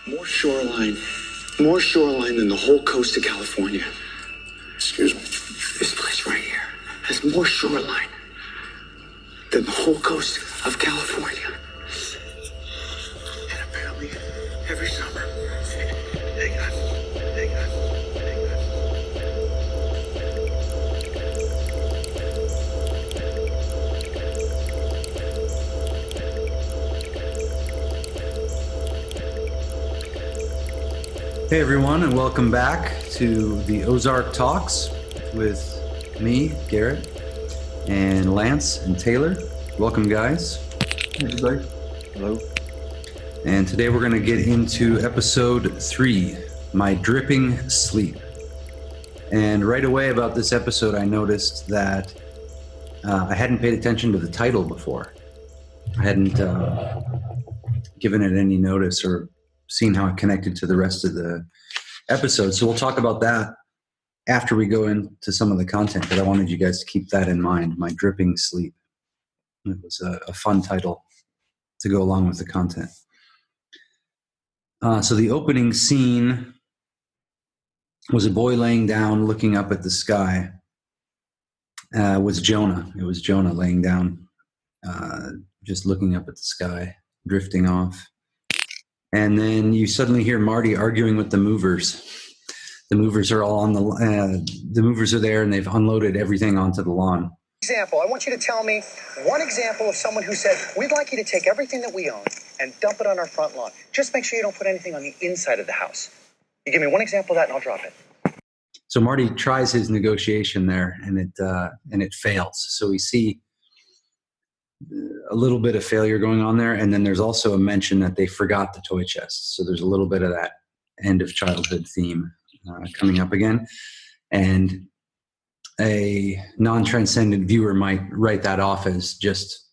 More shoreline than the whole coast of California. Excuse me. This place right here has more shoreline than the whole coast of California. And apparently, every summer. Hang on. Hey everyone, and welcome back to the Ozark Talks with me, Garrett, and Lance and Taylor. Welcome, guys. Hey, everybody. Hello. And today we're going to get into episode 3, My Dripping Sleep. And right away about this episode, I noticed that I hadn't paid attention to the title before. I hadn't given it any notice or seen how it connected to the rest of the episode. So we'll talk about that after we go into some of the content, but I wanted you guys to keep that in mind, My Dripping Sleep. It was a fun title to go along with the content. So the opening scene was a boy laying down, looking up at the sky. Was Jonah. It was Jonah laying down, just looking up at the sky, drifting off. And then you suddenly hear Marty arguing with the movers. The movers are all on the movers are there, and they've unloaded everything onto the lawn. Example, I want you to tell me one example of someone who said, we'd like you to take everything that we own and dump it on our front lawn. Just make sure you don't put anything on the inside of the house. You give me one example of that and I'll drop it. So Marty tries his negotiation there, and it fails. So we see a little bit of failure going on there, and then there's also a mention that they forgot the toy chest. So there's a little bit of that end of childhood theme coming up again, and a non-transcendent viewer might write that off as just,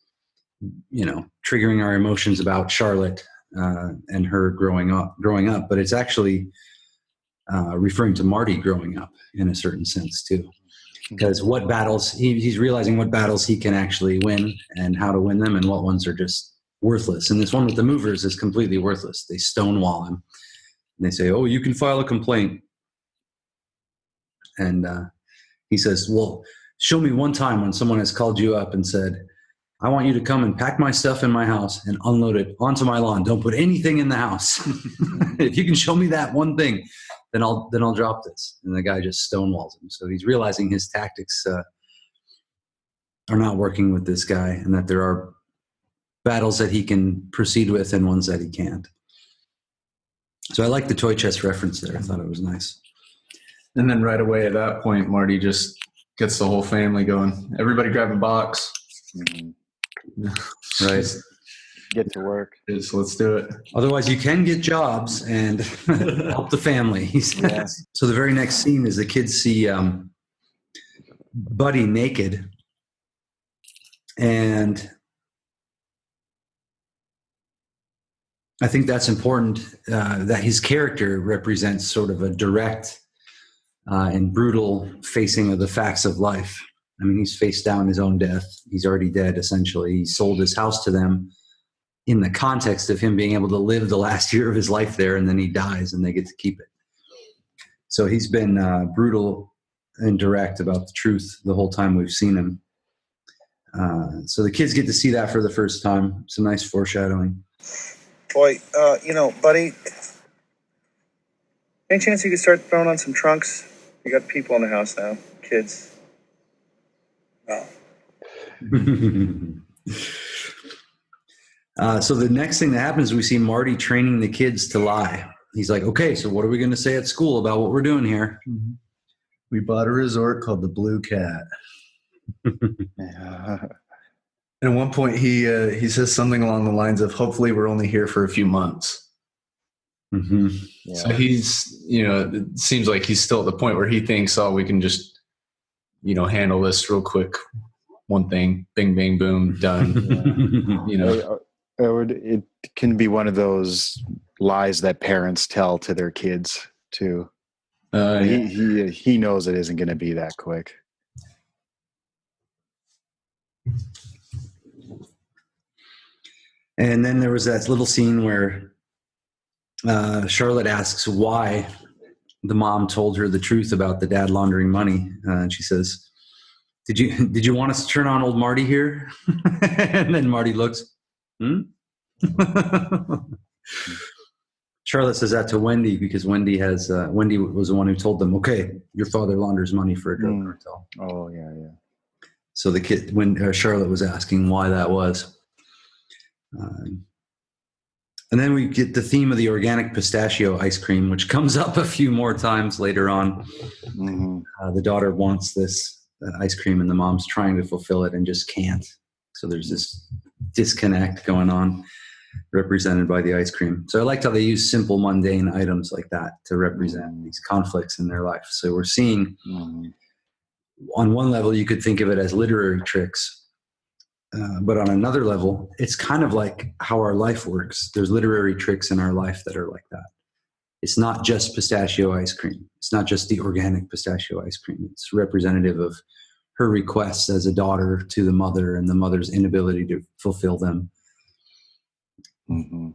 triggering our emotions about Charlotte and her growing up, but it's actually referring to Marty growing up in a certain sense too. Because what battles, he's realizing what battles he can actually win and how to win them, and what ones are just worthless. And this one with the movers is completely worthless. They stonewall him. And they say, oh, you can file a complaint. And he says, well, show me one time when someone has called you up and said, I want you to come and pack my stuff in my house and unload it onto my lawn. Don't put anything in the house. If you can show me that one thing, then I'll drop this. And the guy just stonewalls him. So he's realizing his tactics are not working with this guy, and that there are battles that he can proceed with and ones that he can't. So I like the toy chest reference there. I thought it was nice. And then right away at that point, Marty just gets the whole family going. Everybody grab a box. Mm-hmm. Right. Get to work. So let's do it. Otherwise, you can get jobs and help the family. He says. Yeah. So the very next scene is the kids see Buddy naked, and I think that's important. That his character represents sort of a direct and brutal facing of the facts of life. I mean, he's faced down his own death. He's already dead, essentially. He sold his house to them in the context of him being able to live the last year of his life there, and then he dies and they get to keep it. So he's been brutal and direct about the truth the whole time we've seen him. So the kids get to see that for the first time. Some nice foreshadowing. Boy, buddy, any chance you could start throwing on some trunks? You got people in the house now, kids. No. So the next thing that happens, we see Marty training the kids to lie. He's like, okay, so what are we going to say at school about what we're doing here? Mm-hmm. We bought a resort called the Blue Cat. Yeah. And at one point he says something along the lines of, hopefully we're only here for a few months. Mm-hmm. Yeah. So he's, it seems like he's still at the point where he thinks, oh, we can just, handle this real quick. One thing, bing, bang, boom, done. It can be one of those lies that parents tell to their kids too. He knows it isn't going to be that quick. And then there was that little scene where Charlotte asks why the mom told her the truth about the dad laundering money. And she says, did you want us to turn on old Marty here? And then Marty looks, Charlotte says that to Wendy because Wendy was the one who told them, okay, your father launders money for a drug cartel. Oh, yeah. So the kid, when Charlotte was asking why that was. And then we get the theme of the organic pistachio ice cream, which comes up a few more times later on. The daughter wants this ice cream and the mom's trying to fulfill it and just can't. So there's this disconnect going on, represented by the ice cream. So I liked how they use simple, mundane items like that to represent these conflicts in their life. So we're seeing, on one level, you could think of it as literary tricks. But on another level, it's kind of like how our life works. There's literary tricks in our life that are like that. It's not just pistachio ice cream. It's not just the organic pistachio ice cream. It's representative of her requests as a daughter to the mother and the mother's inability to fulfill them. And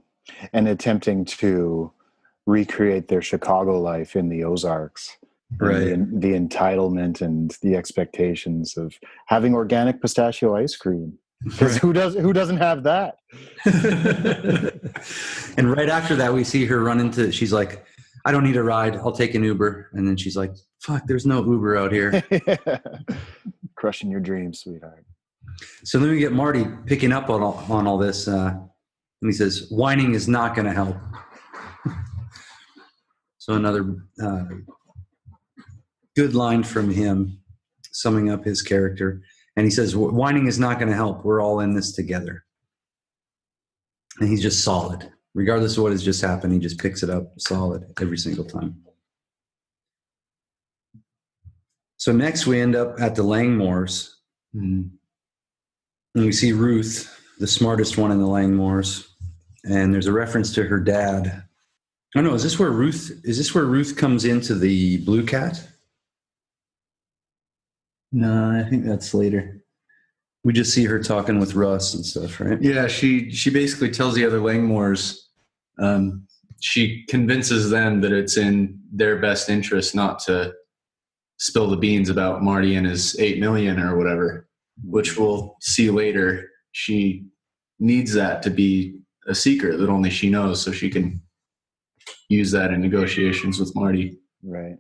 attempting to recreate their Chicago life in the Ozarks. Right. The entitlement and the expectations of having organic pistachio ice cream. Because who doesn't have that? And right after that, we see her she's like, I don't need a ride. I'll take an Uber. And then she's like, fuck, there's no Uber out here. Crushing your dreams, sweetheart. So then we get Marty picking up on all this. And he says, whining is not going to help. So another good line from him, summing up his character. And he says, whining is not going to help. We're all in this together. And he's just solid. Regardless of what has just happened, he just picks it up solid every single time. So next we end up at the Langmores. And we see Ruth, the smartest one in the Langmores. And there's a reference to her dad. Oh no, is this where Ruth comes into the Blue Cat? No, I think that's later. We just see her talking with Russ and stuff, right? Yeah, she basically tells the other Langmores, she convinces them that it's in their best interest not to spill the beans about Marty and his 8 million or whatever, which we'll see later. She needs that to be a secret that only she knows, so she can use that in negotiations with Marty. Right.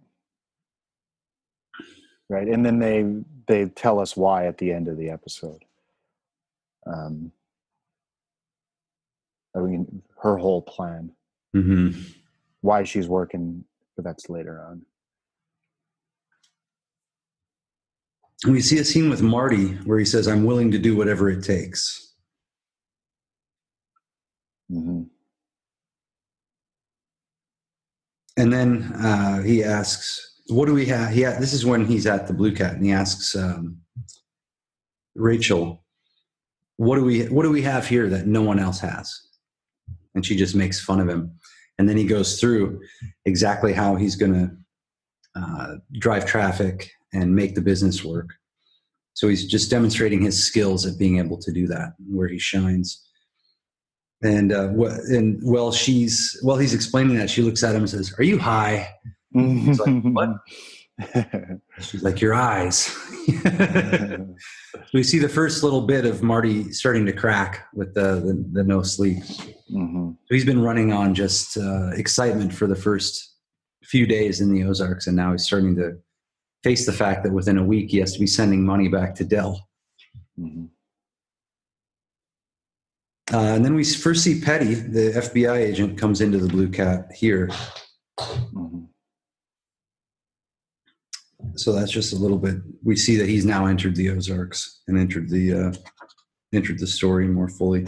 And then they tell us why at the end of the episode. Her whole plan. Why she's working, but that's later on. We see a scene with Marty where he says, I'm willing to do whatever it takes. And then he asks, what do we have? This is when he's at the Blue Cat, and he asks Rachel, what do we have here that no one else has? And she just makes fun of him. And then he goes through exactly how he's going to drive traffic and make the business work. So he's just demonstrating his skills at being able to do that, where he shines. And while he's explaining that, she looks at him and says, "Are you high?" He's like, "What?" She's like, "Your eyes." We see the first little bit of Marty starting to crack with the no sleep. So he's been running on just excitement for the first few days in the Ozarks, and now he's starting to face the fact that within a week he has to be sending money back to Dell. And then we first see Petty, the FBI agent, comes into the Blue Cat here. So that's just a little bit. We see that he's now entered the Ozarks and entered the story more fully.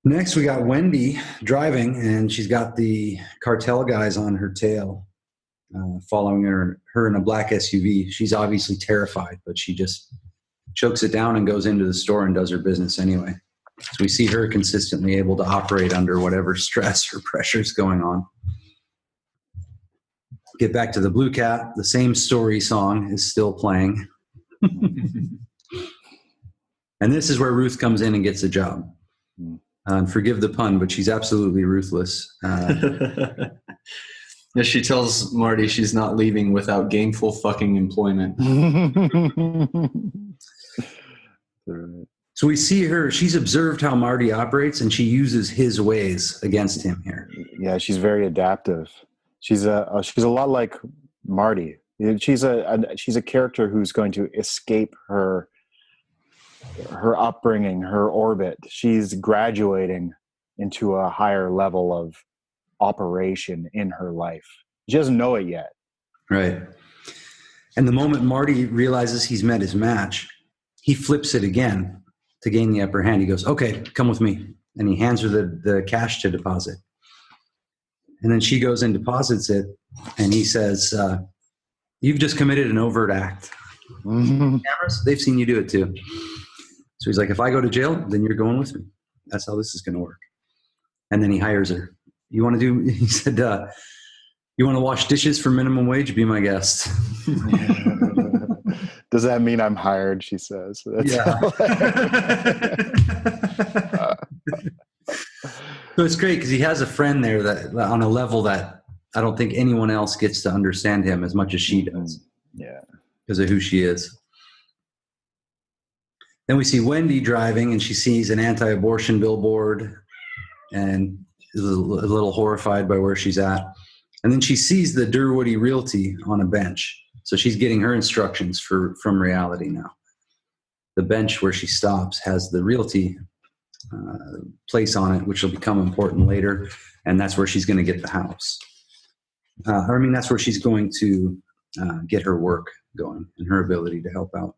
Next, we got Wendy driving, and she's got the cartel guys on her tail, following her in a black SUV. She's obviously terrified, but she just chokes it down and goes into the store and does her business anyway. So we see her consistently able to operate under whatever stress or pressure is going on. Get back to the Blue Cat. The same story song is still playing. And this is where Ruth comes in and gets a job. And forgive the pun, but she's absolutely ruthless. Yeah, she tells Marty she's not leaving without gainful fucking employment. So we see her, she's observed how Marty operates, and she uses his ways against him here. Yeah, she's very adaptive. She's a lot like Marty. She's a character who's going to escape her upbringing, her orbit. She's graduating into a higher level of operation in her life. She doesn't know it yet. Right. And the moment Marty realizes he's met his match, he flips it again to gain the upper hand. He goes, okay, come with me. And he hands her the cash to deposit. And then she goes and deposits it. And he says, you've just committed an overt act. Mm-hmm. Cameras, they've seen you do it too. So he's like, if I go to jail, then you're going with me. That's how this is going to work. And then he hires her. He said, you want to wash dishes for minimum wage? Be my guest. Does that mean I'm hired? She says. Yeah. So it's great because he has a friend there that on a level that I don't think anyone else gets to understand him as much as she does. Yeah. Because of who she is. Then we see Wendy driving, and she sees an anti-abortion billboard and is a little horrified by where she's at. And then she sees the Durwoody Realty on a bench. So she's getting her instructions from reality now. The bench where she stops has the Realty place on it, which will become important later. And that's where she's going to get the house. That's where she's going to get her work going and her ability to help out.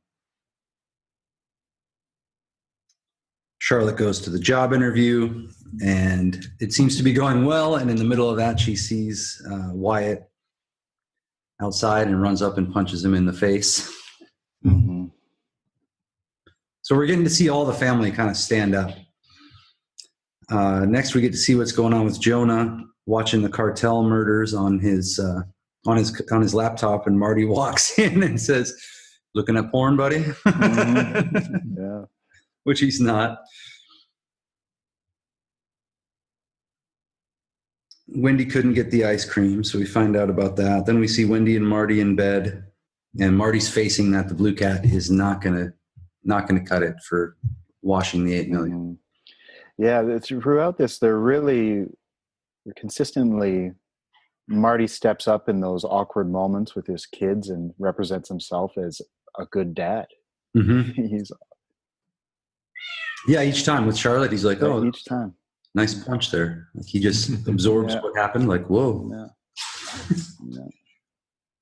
Charlotte goes to the job interview, and it seems to be going well. And in the middle of that, she sees Wyatt outside and runs up and punches him in the face. Mm-hmm. So we're getting to see all the family kind of stand up. Next, we get to see what's going on with Jonah watching the cartel murders on his laptop, and Marty walks in and says, "Looking at porn, buddy?" Mm-hmm. Yeah. Which he's not. Wendy couldn't get the ice cream, so we find out about that. Then we see Wendy and Marty in bed, and Marty's facing that the Blue Cat is not gonna cut it for washing the $8 million. Yeah, throughout this, they're consistently. Marty steps up in those awkward moments with his kids and represents himself as a good dad. Mm-hmm. Each time with Charlotte, he's like, "Oh, each time, nice punch there." Like he just absorbs what happened. Like, whoa. Yeah.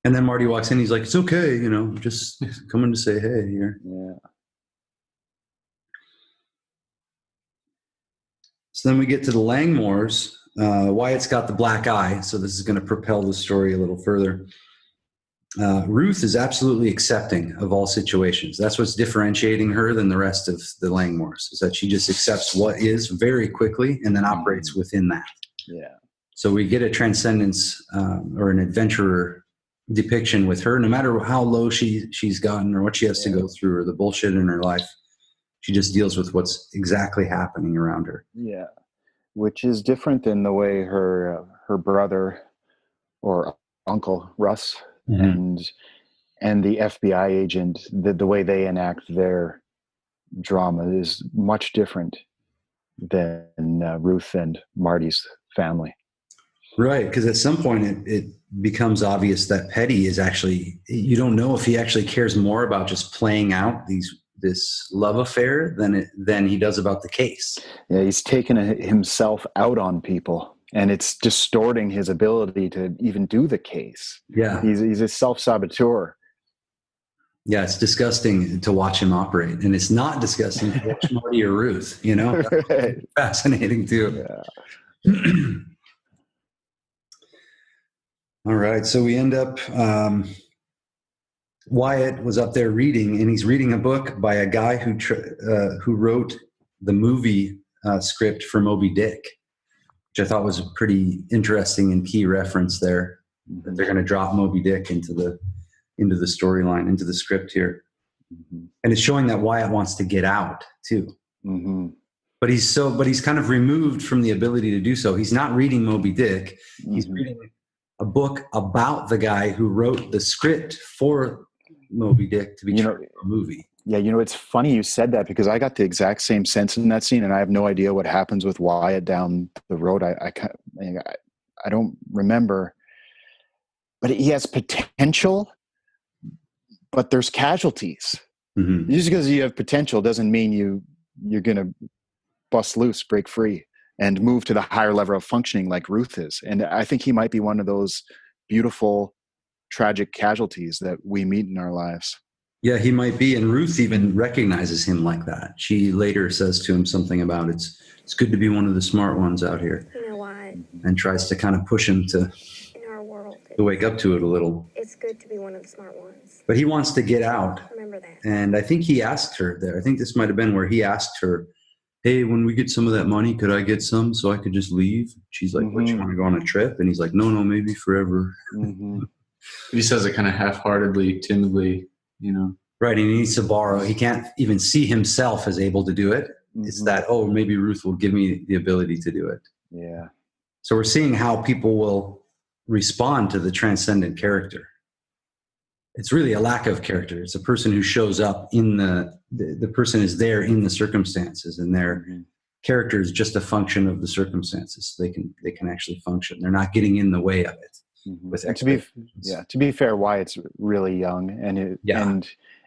And then Marty walks in. He's like, "It's okay, just coming to say hey here." Yeah. So then we get to the Langmores. Wyatt's got the black eye, so this is going to propel the story a little further. Ruth is absolutely accepting of all situations. That's what's differentiating her than the rest of the Langmores, is that she just accepts what is very quickly and then operates within that. Yeah. So we get a transcendence or an adventurer depiction with her, no matter how low she's gotten or what she has to go through or the bullshit in her life. She just deals with what's exactly happening around her. Yeah. Which is different than the way her brother or uncle Russ and the FBI agent, the way they enact their drama is much different than Ruth and Marty's family. Right, because at some point it becomes obvious that Petty is actually, you don't know if he actually cares more about just playing out this love affair than he does about the case. Yeah, he's taken himself out on people, and it's distorting his ability to even do the case. Yeah, he's a self-saboteur. Yeah, it's disgusting to watch him operate, and it's not disgusting to watch Marty or Ruth. Right. Fascinating too. Yeah. All right, so we end up. Wyatt was up there reading, and he's reading a book by a guy who wrote the movie script for Moby Dick, which I thought was a pretty interesting and key reference there. That they're going to drop Moby Dick into the storyline, into the script here, and it's showing that Wyatt wants to get out too. Mm-hmm. but he's kind of removed from the ability to do so. He's not reading Moby Dick. He's reading a book about the guy who wrote the script for Moby Dick to be turned into a movie. Yeah, it's funny you said that, because I got the exact same sense in that scene, and I have no idea what happens with Wyatt down the road. I don't remember, but he has potential, but there's casualties. Mm-hmm. Just because you have potential doesn't mean you're going to bust loose, break free, and move to the higher level of functioning like Ruth is. And I think he might be one of those beautiful, tragic casualties that we meet in our lives. Yeah, he might be. And Ruth even recognizes him like that. She later says to him something about it's good to be one of the smart ones out here. You know what? And tries to kind of push him to our world, to wake up to it a little. It's good to be one of the smart ones. But he wants to get out. Remember that. And I think he asked her there. I think this might have been where he asked her, hey, when we get some of that money, could I get some so I could just leave? She's like, what, you want to go on a trip? And he's like, no, maybe forever. Mm-hmm. He says it kind of half-heartedly, timidly, Right, and he needs to borrow. He can't even see himself as able to do it. It's that, maybe Ruth will give me the ability to do it. Yeah. So we're seeing how people will respond to the transcendent character. It's really a lack of character. It's a person who shows up in the person is there in the circumstances, and their character is just a function of the circumstances. So they can actually function. They're not getting in the way of it. With to be fair, Wyatt's really young,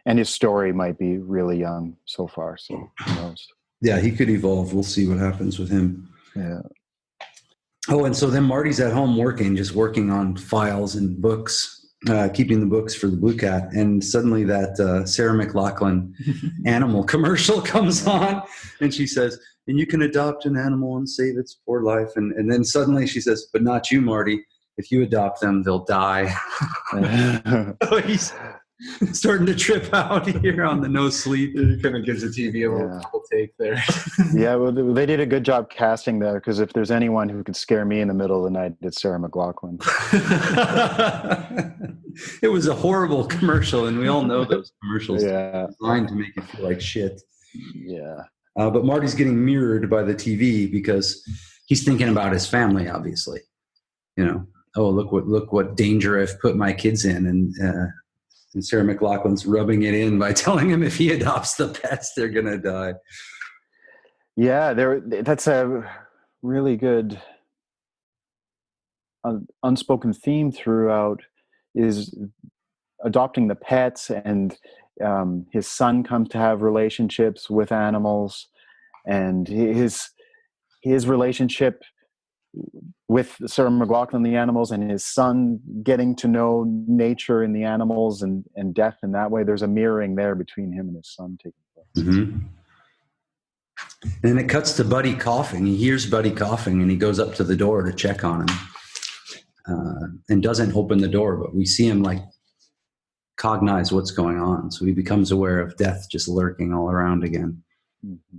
and his story might be really young so far. So who knows? Yeah, he could evolve. We'll see what happens with him. Yeah. Oh, and so then Marty's at home just working on files and books, keeping the books for the Blue Cat. And suddenly that Sarah McLachlan animal commercial comes on, and she says, and you can adopt an animal and save its poor life. And then suddenly she says, but not you, Marty. If you adopt them, they'll die. So he's starting to trip out here on the no sleep. It kind of gives the TV a little take there. Yeah, well, they did a good job casting there, because if there's anyone who could scare me in the middle of the night, it's Sarah McLachlan. It was a horrible commercial, and we all know those commercials are designed to make you feel like shit. Yeah. But Marty's getting mirrored by the TV because he's thinking about his family, obviously. Oh, look what danger I've put my kids in. And Sarah McLachlan's rubbing it in by telling him if he adopts the pets, they're going to die. Yeah, that's a really good unspoken theme throughout, is adopting the pets, and his son comes to have relationships with animals, and his relationship with Sarah McLachlan, the animals, and his son getting to know nature and the animals and death in that way. There's a mirroring there between him and his son taking place. Mm-hmm. And then it cuts to Buddy coughing. He hears Buddy coughing, and he goes up to the door to check on him, and doesn't open the door, but we see him cognize what's going on. So he becomes aware of death just lurking all around again. Mm-hmm.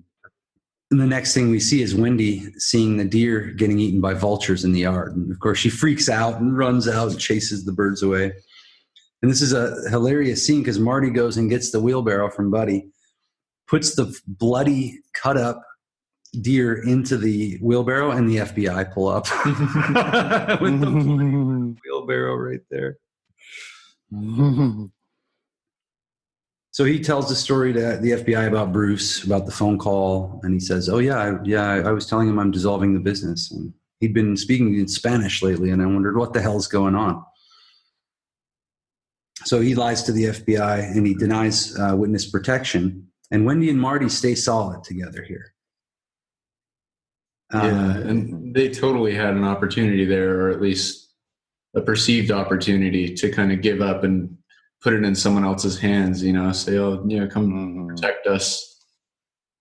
And the next thing we see is Wendy seeing the deer getting eaten by vultures in the yard. And of course, she freaks out and runs out and chases the birds away. And this is a hilarious scene, because Marty goes and gets the wheelbarrow from Buddy, puts the bloody, cut up deer into the wheelbarrow, and the FBI pull up with the wheelbarrow right there. So he tells the story to the FBI about Bruce, about the phone call, and he says, oh, I was telling him I'm dissolving the business. And he'd been speaking in Spanish lately, and I wondered what the hell's going on. So he lies to the FBI, and he denies witness protection. And Wendy and Marty stay solid together here. And they totally had an opportunity there, or at least a perceived opportunity, to kind of give up and put it in someone else's hands, say, come protect us,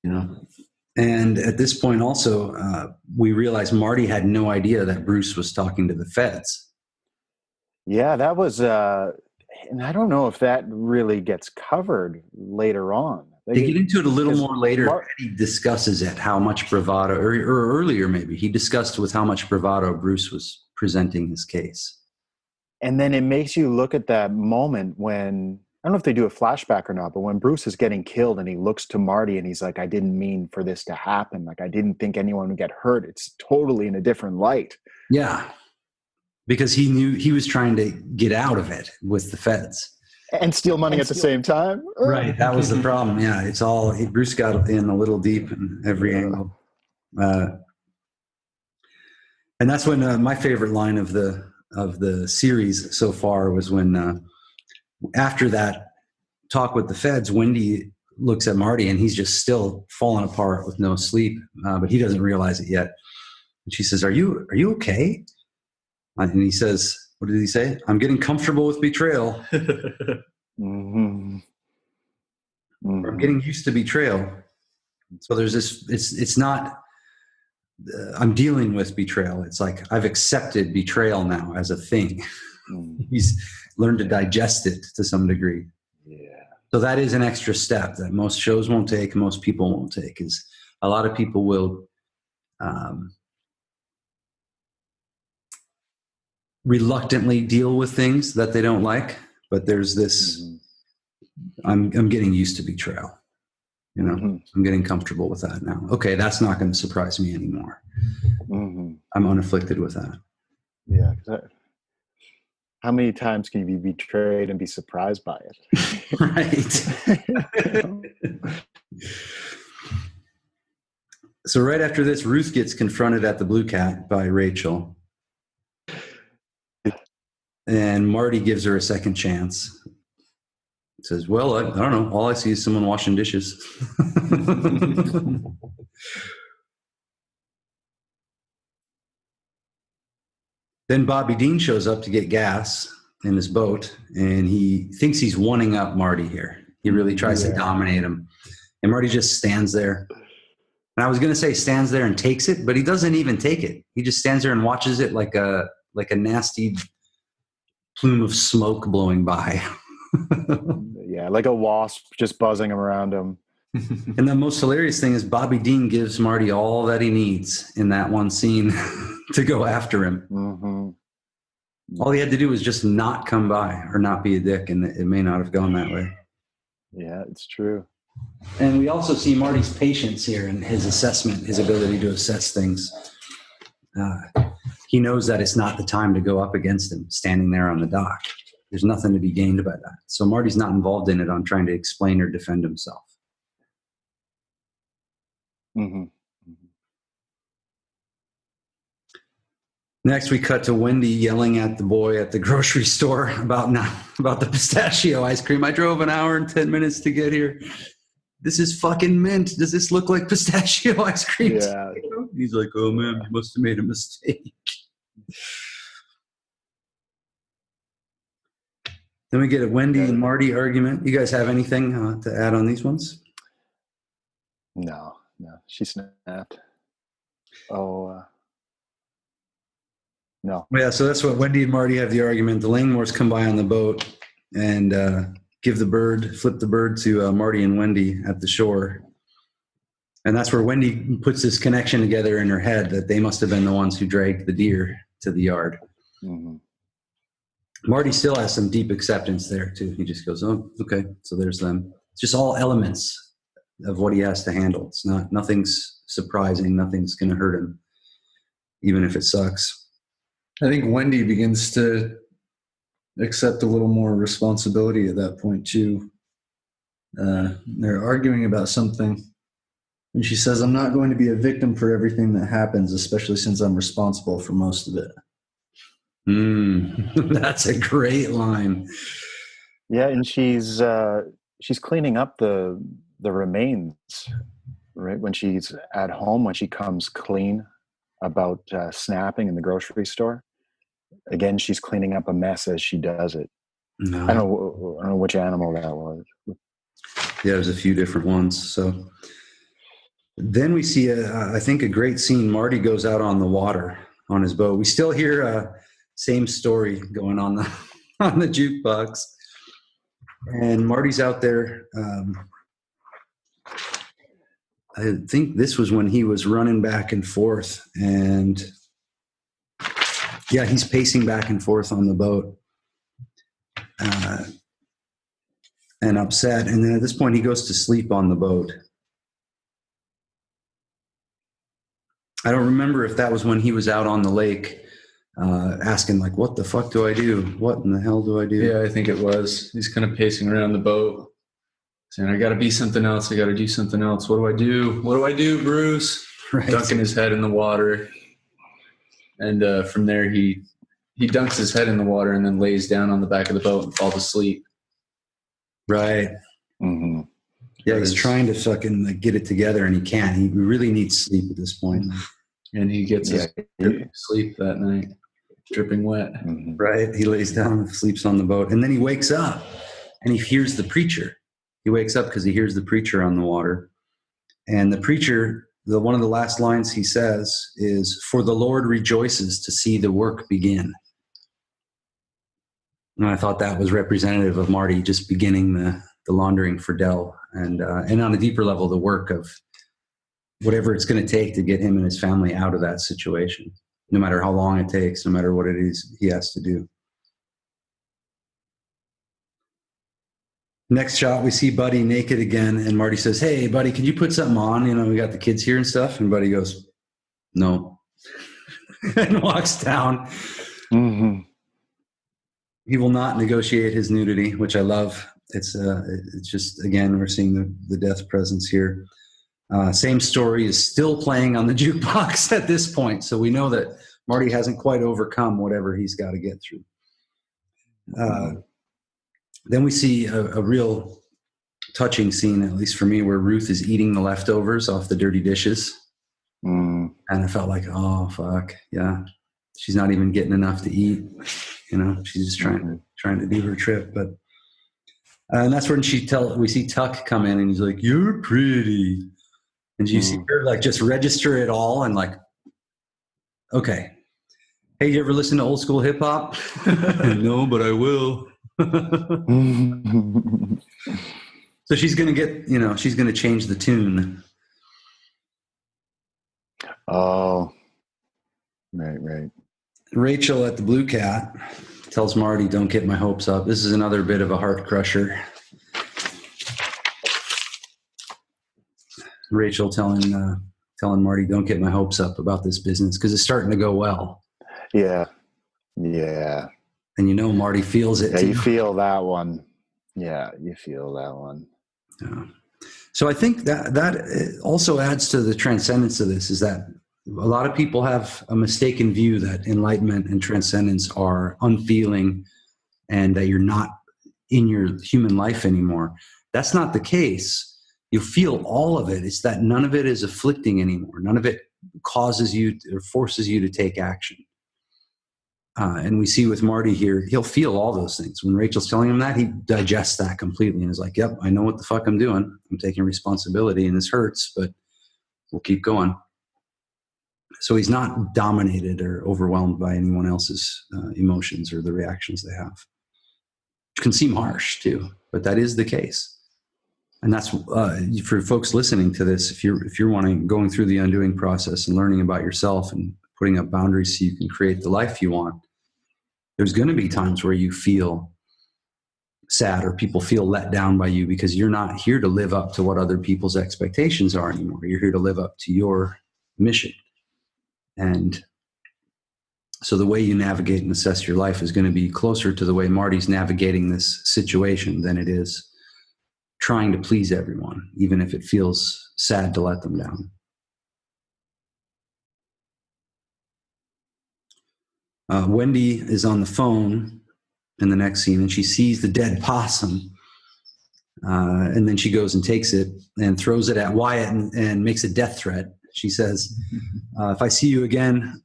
And at this point also, we realized Marty had no idea that Bruce was talking to the feds. Yeah, that was, and I don't know if that really gets covered later on. They get into it a little more later. He discusses it, how much bravado, or earlier maybe, he discussed with how much bravado Bruce was presenting his case. And then it makes you look at that moment when I don't know if they do a flashback or not, but when Bruce is getting killed and he looks to Marty and he's like, I didn't mean for this to happen. Like, I didn't think anyone would get hurt. It's totally in a different light. Yeah. Because he knew he was trying to get out of it with the feds. And steal money at the same time. Right. That was the problem. Yeah. It's all, Bruce got in a little deep in every angle. And that's when my favorite line of the series so far was when, after that talk with the feds, Wendy looks at Marty and he's just still falling apart with no sleep, but he doesn't realize it yet. And she says, are you okay? And he says, what did he say? I'm getting comfortable with betrayal. Mm-hmm. Mm-hmm. I'm getting used to betrayal. So there's this, it's not, I'm dealing with betrayal. It's like, I've accepted betrayal now as a thing. Mm-hmm. He's learned to digest it to some degree. Yeah. So that is an extra step that most shows won't take, most people won't take, is a lot of people will reluctantly deal with things that they don't like, but there's this, I'm getting used to betrayal. You know, I'm getting comfortable with that now. Okay, that's not going to surprise me anymore. I'm unafflicted with that. Yeah. How many times can you be betrayed and be surprised by it? Right. So right after this, Ruth gets confronted at the Blue Cat by Rachel. And Marty gives her a second chance. Says, well, I don't know. All I see is someone washing dishes. Then Bobby Dean shows up to get gas in his boat, and he thinks he's one-ing up Marty here. He really tries to dominate him. And Marty just stands there. And I was going to say stands there and takes it, but he doesn't even take it. He just stands there and watches it like a nasty plume of smoke blowing by. Yeah, like a wasp just buzzing around him. And the most hilarious thing is Bobby Dean gives Marty all that he needs in that one scene to go after him. All he had to do was just not come by or not be a dick, and it may not have gone that way. Yeah, it's true. And we also see Marty's patience here and his assessment, his ability to assess things. He knows that it's not the time to go up against him standing there on the dock. There's nothing to be gained by that. So Marty's not involved in it on trying to explain or defend himself. Next, we cut to Wendy yelling at the boy at the grocery store about the pistachio ice cream. I drove an hour and 10 minutes to get here. This is fucking mint. Does this look like pistachio ice cream? Yeah. He's like, oh man, you must have made a mistake. Then we get a Wendy and Marty argument. You guys have anything to add on these ones? No. She snapped. No. Yeah, so that's what Wendy and Marty have the argument. The Langmores come by on the boat and flip the bird to Marty and Wendy at the shore. And that's where Wendy puts this connection together in her head that they must have been the ones who dragged the deer to the yard. Marty still has some deep acceptance there too. He just goes, oh, okay, so there's them. It's just all elements of what he has to handle. It's nothing's surprising. Nothing's going to hurt him, even if it sucks. I think Wendy begins to accept a little more responsibility at that point too. They're arguing about something, and she says, I'm not going to be a victim for everything that happens, especially since I'm responsible for most of it. That's a great line. Yeah, and she's cleaning up the remains, right? When she's at home, when she comes clean about snapping in the grocery store. Again, she's cleaning up a mess as she does it. No. I don't know which animal that was. Yeah, there's a few different ones. So then we see, I think, a great scene. Marty goes out on the water on his boat. We still hear same story going on the jukebox. And Marty's out there. I think this was when he was running back and forth. And yeah, he's pacing back and forth on the boat. and upset. And then at this point, he goes to sleep on the boat. I don't remember if that was when he was out on the lake asking, like, what the fuck do I do? What in the hell do I do? Yeah, I think it was. He's kind of pacing around the boat, saying, I got to be something else. I got to do something else. What do I do? What do I do, Bruce? Right. Dunking his head in the water. And from there, he dunks his head in the water and then lays down on the back of the boat and falls asleep. Right. Mm-hmm. Yeah, he's trying to fucking get it together, and he can't. He really needs sleep at this point. And he gets his sleep that night, dripping wet. Mm-hmm. Right. He lays down and sleeps on the boat. And then he wakes up, and he hears the preacher. He wakes up because he hears the preacher on the water. And the preacher, one of the last lines he says is, "For the Lord rejoices to see the work begin." And I thought that was representative of Marty just beginning the laundering for Dell, and on a deeper level, the work of whatever it's going to take to get him and his family out of that situation, no matter how long it takes, no matter what it is he has to do. Next shot, we see Buddy naked again, and Marty says, "Hey, Buddy, can you put something on? You know, we got the kids here and stuff." And Buddy goes, "No," and walks down. Mm-hmm. He will not negotiate his nudity, which I love. It's just, again, we're seeing the death presence here. Same story is still playing on the jukebox at this point, so we know that Marty hasn't quite overcome whatever he's got to get through. Then we see a real touching scene, at least for me, where Ruth is eating the leftovers off the dirty dishes. Mm. And I felt like, oh, fuck, yeah. She's not even getting enough to eat. You know, she's just trying to do her trip. But and that's when we see Tuck come in, and he's like, "You're pretty." And you see her like just register it all and like, okay. Hey, you ever listen to old school hip hop? No, but I will. So she's going to she's going to change the tune. Oh, right. Rachel at the Blue Cat tells Marty, "Don't get my hopes up." This is another bit of a heart crusher. Rachel telling Marty, "Don't get my hopes up about this business because it's starting to go well." Yeah. And Marty feels it. Yeah, too. you feel that one. Yeah, you feel that one. Yeah. So I think that also adds to the transcendence of this, is that a lot of people have a mistaken view that enlightenment and transcendence are unfeeling and that you're not in your human life anymore. That's not the case. You feel all of it. It's that none of it is afflicting anymore. None of it causes you or forces you to take action. And we see with Marty here, he'll feel all those things. When Rachel's telling him that, he digests that completely and is like, "Yep, I know what the fuck I'm doing. I'm taking responsibility and this hurts, but we'll keep going." So he's not dominated or overwhelmed by anyone else's emotions or the reactions they have. It can seem harsh too, but that is the case. And that's for folks listening to this, if you're going through the undoing process and learning about yourself and putting up boundaries so you can create the life you want, there's going to be times where you feel sad or people feel let down by you because you're not here to live up to what other people's expectations are anymore. You're here to live up to your mission. And so the way you navigate and assess your life is going to be closer to the way Marty's navigating this situation than it is trying to please everyone, even if it feels sad to let them down. Wendy is on the phone in the next scene, and she sees the dead possum. And then she goes and takes it and throws it at Wyatt and makes a death threat. She says, "If I see you again,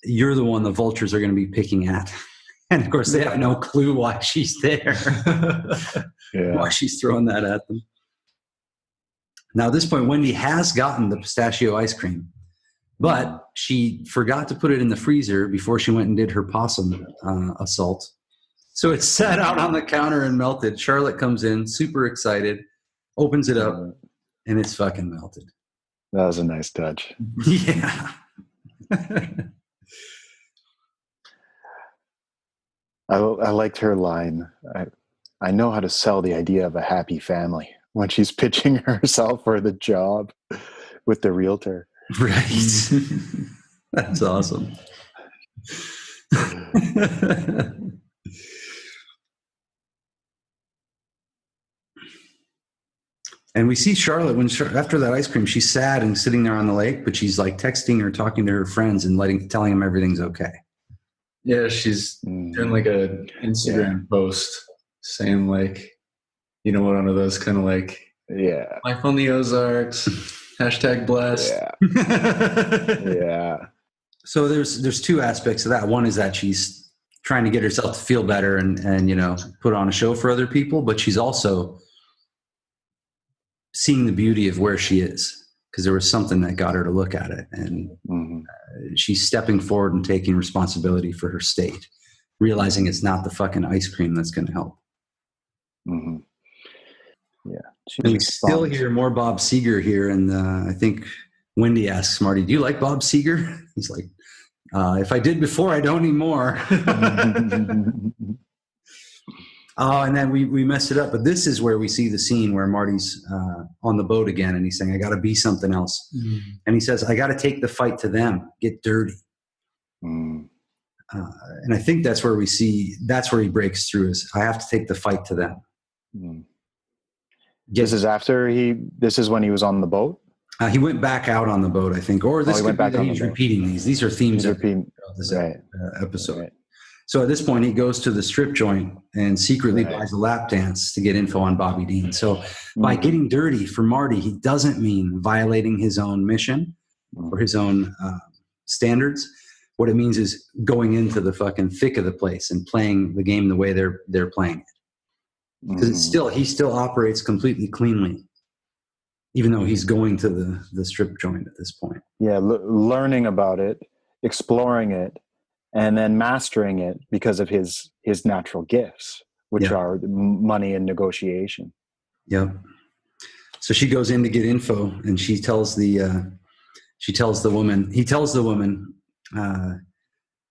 you're the one the vultures are going to be picking at." And of course, they have no clue why she's there, why she's throwing that at them. Now, at this point, Wendy has gotten the pistachio ice cream, but she forgot to put it in the freezer before she went and did her possum assault. So it's sat out on the counter and melted. Charlotte comes in, super excited, opens it up, and it's fucking melted. That was a nice touch. Yeah. I liked her line. I know how to sell the idea of a happy family when she's pitching herself for the job with the realtor. Right. That's awesome. And we see Charlotte after that ice cream, she's sad and sitting there on the lake, but she's like texting or talking to her friends and telling them everything's okay. Yeah, she's doing like a Instagram post saying like, you know, one of those kind of like, life on the Ozarks, hashtag blessed. Yeah. So there's two aspects of that. One is that she's trying to get herself to feel better and you know, put on a show for other people, but she's also seeing the beauty of where she is, because there was something that got her to look at it. And she's stepping forward and taking responsibility for her state, realizing it's not the fucking ice cream that's going to help. Mm-hmm. Yeah. And we still hear more Bob Seger here. And I think Wendy asks Marty, do you like Bob Seger? He's like, if I did before, I don't anymore. Oh, and then we messed it up. But this is where we see the scene where Marty's on the boat again, and he's saying, I got to be something else. And he says, I got to take the fight to them, get dirty. And I think that's where that's where he breaks through, is I have to take the fight to them. This is when he was on the boat? He went back out on the boat, I think. Or this could be that he's repeating these. These are themes of this episode. Right. So at this point, he goes to the strip joint and secretly buys a lap dance to get info on Bobby Dean. So by getting dirty for Marty, he doesn't mean violating his own mission or his own standards. What it means is going into the fucking thick of the place and playing the game the way they're playing it. Because he still operates completely cleanly, even though he's going to the strip joint at this point. Yeah, learning about it, exploring it, and then mastering it because of his natural gifts, which are money and negotiation. Yep. So she goes in to get info, and he tells the woman,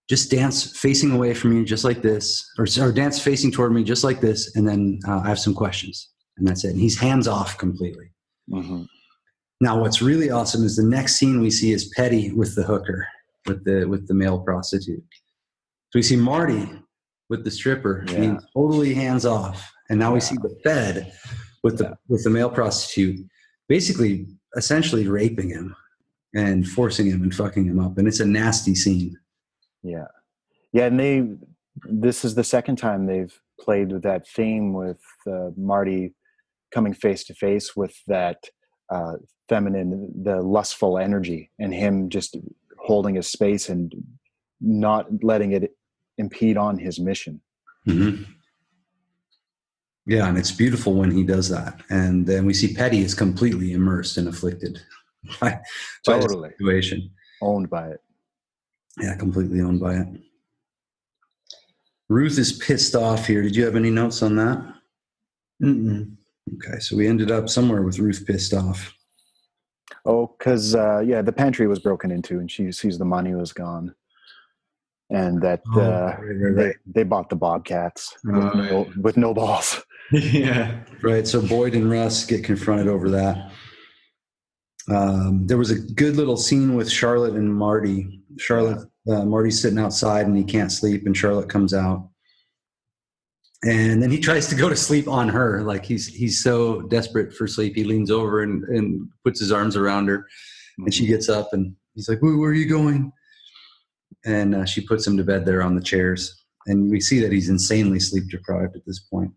just dance facing away from me just like this, or dance facing toward me just like this, and then I have some questions, and that's it. And he's hands off completely. Now, what's really awesome is the next scene we see is Petty with the hooker, with the male prostitute. So we see Marty with the stripper being totally hands off, and now we see the Fed with the male prostitute, basically, essentially raping him and forcing him and fucking him up, and it's a nasty scene. Yeah, and this is the second time they've played with that theme with Marty coming face to face with that feminine, the lustful energy, and him just holding his space and not letting it impede on his mission. Yeah, and it's beautiful when he does that. And then we see Petty is completely immersed and afflicted by the situation. Owned by it. Yeah, completely owned by it. Ruth is pissed off here. Did you have any notes on that? Okay, so we ended up somewhere with Ruth pissed off. Oh, because, the pantry was broken into and she sees the money was gone. And that they bought the Bobcats with no balls. Yeah. Right, so Boyd and Russ get confronted over that. There was a good little scene with Charlotte and Marty. Marty's sitting outside and he can't sleep, and Charlotte comes out. And then he tries to go to sleep on her. Like he's so desperate for sleep. He leans over and puts his arms around her, and she gets up and he's like, where are you going? And she puts him to bed there on the chairs. And we see that he's insanely sleep deprived at this point.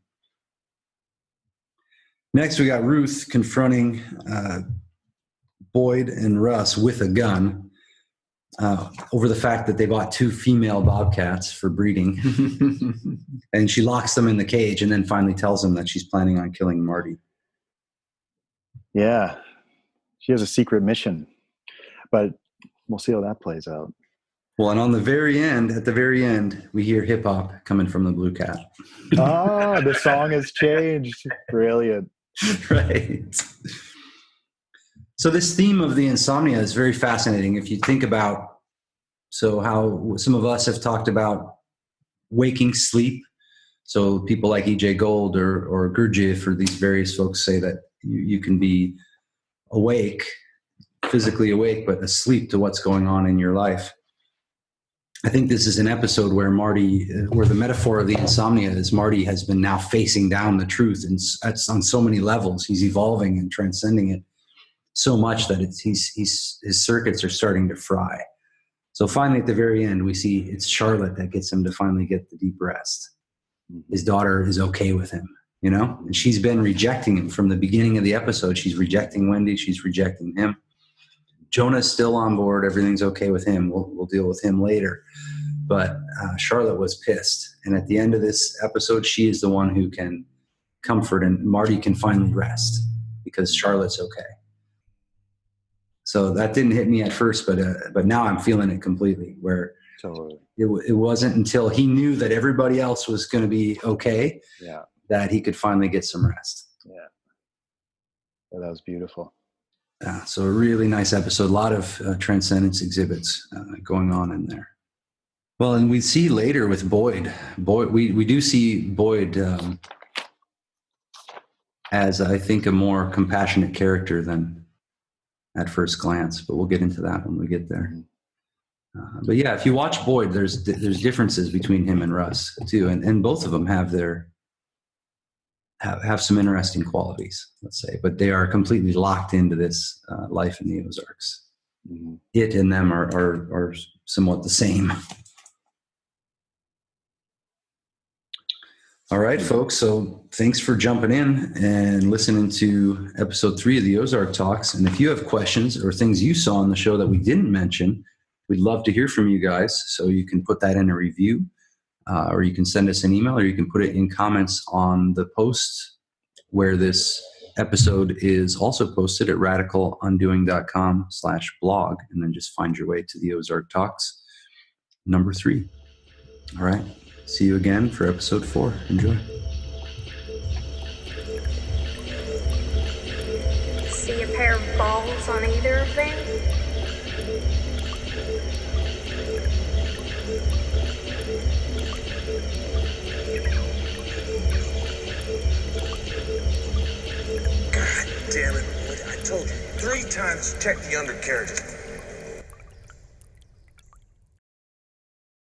Next, we got Ruth confronting Boyd and Russ with a gun over the fact that they bought 2 female bobcats for breeding. And she locks them in the cage and then finally tells them that she's planning on killing Marty. Yeah. She has a secret mission, but we'll see how that plays out. Well, and at the very end, we hear hip hop coming from the Blue Cat. Oh, the song has changed. Brilliant. Right. So this theme of the insomnia is very fascinating. If you think about, how some of us have talked about waking sleep So people like E.J. Gold or Gurdjieff or these various folks say that you can be awake, physically awake, but asleep to what's going on in your life. I think this is an episode where where the metaphor of the insomnia is Marty has been now facing down the truth, and on so many levels. He's evolving and transcending it so much that his circuits are starting to fry. So finally, at the very end, we see it's Charlotte that gets him to finally get the deep rest. His daughter is okay with him, and she's been rejecting him from the beginning of the episode. She's rejecting Wendy. She's rejecting him. Jonah's still on board. Everything's okay with him. We'll deal with him later. But Charlotte was pissed. And at the end of this episode, she is the one who can comfort, and Marty can finally rest because Charlotte's okay. So that didn't hit me at first, but now I'm feeling it completely, where Totally. it wasn't until he knew that everybody else was going to be okay that he could finally get some rest. Yeah, that was beautiful. So a really nice episode. A lot of transcendence exhibits going on in there. Well, and we see later with Boyd, we do see Boyd as, I think, a more compassionate character than at first glance, but we'll get into that when we get there. But yeah, if you watch Boyd, there's differences between him and Russ too, and both of them have some interesting qualities, let's say, but they are completely locked into this life in the Ozarks. Mm-hmm. It and them are somewhat the same. All right, folks. So thanks for jumping in and listening to episode 3 of the Ozark Talks. And if you have questions or things you saw on the show that we didn't mention, we'd love to hear from you guys. So you can put that in a review, or you can send us an email, or you can put it in comments on the post where this episode is also posted at radicalundoing.com/blog. And then just find your way to the Ozark Talks number 3. All right. See you again for episode 4. Enjoy. See a pair of balls on either of them? God damn it, Wood. I told you 3 times to check the undercarriages.